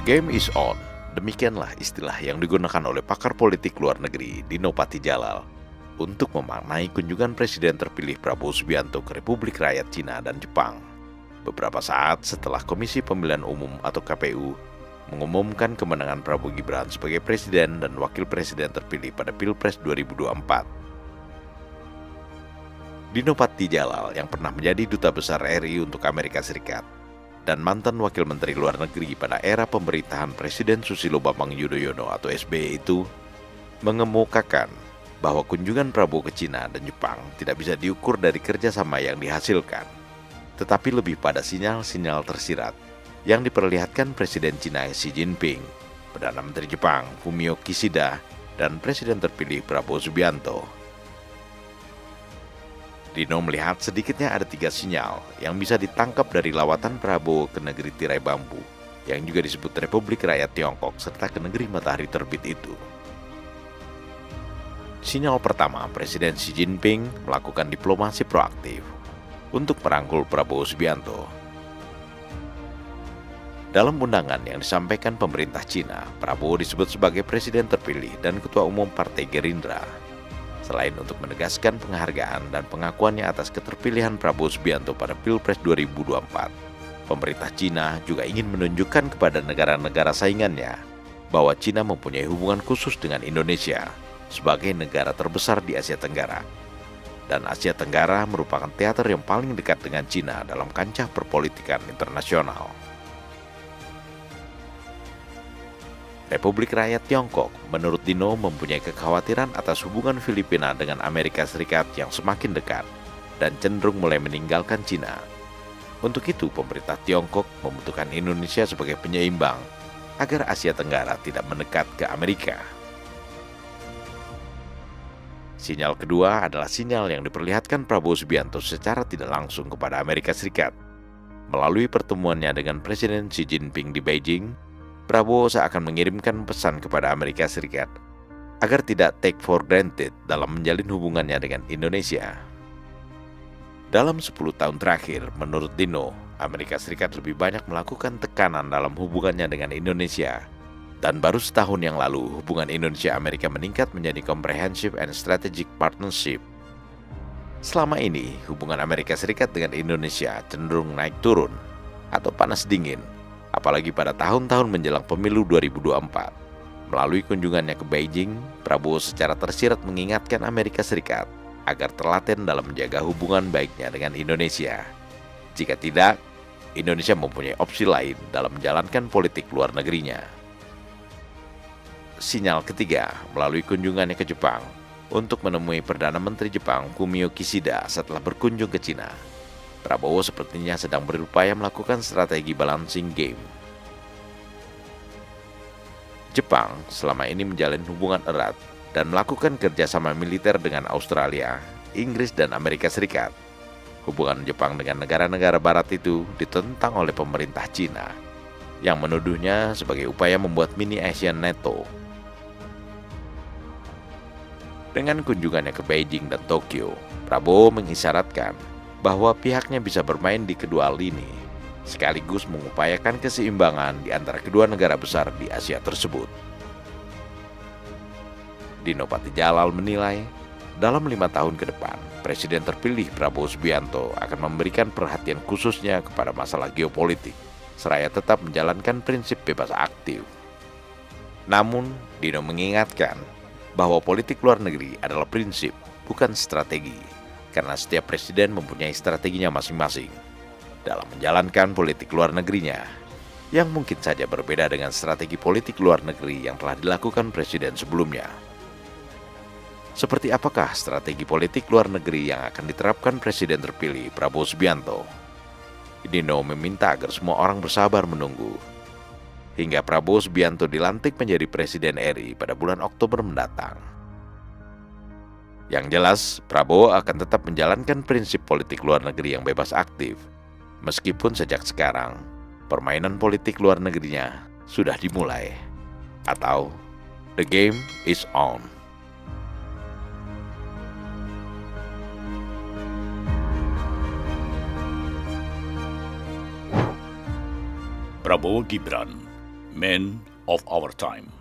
game is on. Demikianlah istilah yang digunakan oleh pakar politik luar negeri Dino Patijalal untuk memaknai kunjungan Presiden terpilih Prabowo Subianto ke Republik Rakyat Cina dan Jepang. Beberapa saat setelah Komisi Pemilihan Umum atau KPU mengumumkan kemenangan Prabowo Gibran sebagai Presiden dan Wakil Presiden terpilih pada Pilpres 2024. Dino Patijalal yang pernah menjadi Duta Besar RI untuk Amerika Serikat dan mantan Wakil Menteri Luar Negeri pada era pemerintahan Presiden Susilo Bambang Yudhoyono atau SBY itu mengemukakan bahwa kunjungan Prabowo ke Cina dan Jepang tidak bisa diukur dari kerjasama yang dihasilkan, tetapi lebih pada sinyal-sinyal tersirat yang diperlihatkan Presiden Cina Xi Jinping, Perdana Menteri Jepang Fumio Kishida, dan Presiden terpilih Prabowo Subianto. Dino melihat sedikitnya ada 3 sinyal yang bisa ditangkap dari lawatan Prabowo ke negeri tirai bambu, yang juga disebut Republik Rakyat Tiongkok, serta ke negeri matahari terbit itu. Sinyal pertama, Presiden Xi Jinping melakukan diplomasi proaktif untuk merangkul Prabowo Subianto. Dalam undangan yang disampaikan pemerintah Cina, Prabowo disebut sebagai Presiden terpilih dan Ketua Umum Partai Gerindra. Selain untuk menegaskan penghargaan dan pengakuannya atas keterpilihan Prabowo Subianto pada Pilpres 2024, pemerintah Cina juga ingin menunjukkan kepada negara-negara saingannya bahwa Cina mempunyai hubungan khusus dengan Indonesia sebagai negara terbesar di Asia Tenggara. Dan Asia Tenggara merupakan teater yang paling dekat dengan Cina dalam kancah perpolitikan internasional. Republik Rakyat Tiongkok, menurut Dino, mempunyai kekhawatiran atas hubungan Filipina dengan Amerika Serikat yang semakin dekat dan cenderung mulai meninggalkan Cina. Untuk itu, pemerintah Tiongkok membutuhkan Indonesia sebagai penyeimbang agar Asia Tenggara tidak mendekat ke Amerika. Sinyal kedua adalah sinyal yang diperlihatkan Prabowo Subianto secara tidak langsung kepada Amerika Serikat. Melalui pertemuannya dengan Presiden Xi Jinping di Beijing, Prabowo seakan mengirimkan pesan kepada Amerika Serikat agar tidak take for granted dalam menjalin hubungannya dengan Indonesia. Dalam 10 tahun terakhir, menurut Dino, Amerika Serikat lebih banyak melakukan tekanan dalam hubungannya dengan Indonesia. Dan baru setahun yang lalu, hubungan Indonesia-Amerika meningkat menjadi Comprehensive and Strategic Partnership. Selama ini, hubungan Amerika Serikat dengan Indonesia cenderung naik turun atau panas dingin, apalagi pada tahun-tahun menjelang pemilu 2024. Melalui kunjungannya ke Beijing, Prabowo secara tersirat mengingatkan Amerika Serikat agar telaten dalam menjaga hubungan baiknya dengan Indonesia. Jika tidak, Indonesia mempunyai opsi lain dalam menjalankan politik luar negerinya. Sinyal ketiga, melalui kunjungannya ke Jepang untuk menemui Perdana Menteri Jepang Fumio Kishida setelah berkunjung ke Cina. Prabowo sepertinya sedang berupaya melakukan strategi balancing game. Jepang selama ini menjalin hubungan erat dan melakukan kerjasama militer dengan Australia, Inggris, dan Amerika Serikat. Hubungan Jepang dengan negara-negara barat itu ditentang oleh pemerintah Cina yang menuduhnya sebagai upaya membuat mini Asian NATO. Dengan kunjungannya ke Beijing dan Tokyo, Prabowo mengisyaratkan bahwa pihaknya bisa bermain di kedua lini, sekaligus mengupayakan keseimbangan di antara kedua negara besar di Asia tersebut. Dino Patijalal menilai, dalam 5 tahun ke depan, Presiden terpilih Prabowo Subianto akan memberikan perhatian khususnya kepada masalah geopolitik, seraya tetap menjalankan prinsip bebas aktif. Namun, Dino mengingatkan bahwa politik luar negeri adalah prinsip, bukan strategi, karena setiap presiden mempunyai strateginya masing-masing dalam menjalankan politik luar negerinya, yang mungkin saja berbeda dengan strategi politik luar negeri yang telah dilakukan presiden sebelumnya. Seperti apakah strategi politik luar negeri yang akan diterapkan presiden terpilih Prabowo Subianto? Dino meminta agar semua orang bersabar menunggu hingga Prabowo Subianto dilantik menjadi Presiden RI pada bulan Oktober mendatang. Yang jelas, Prabowo akan tetap menjalankan prinsip politik luar negeri yang bebas aktif, meskipun sejak sekarang, permainan politik luar negerinya sudah dimulai. Atau, the game is on. Prabowo Gibran men of our time.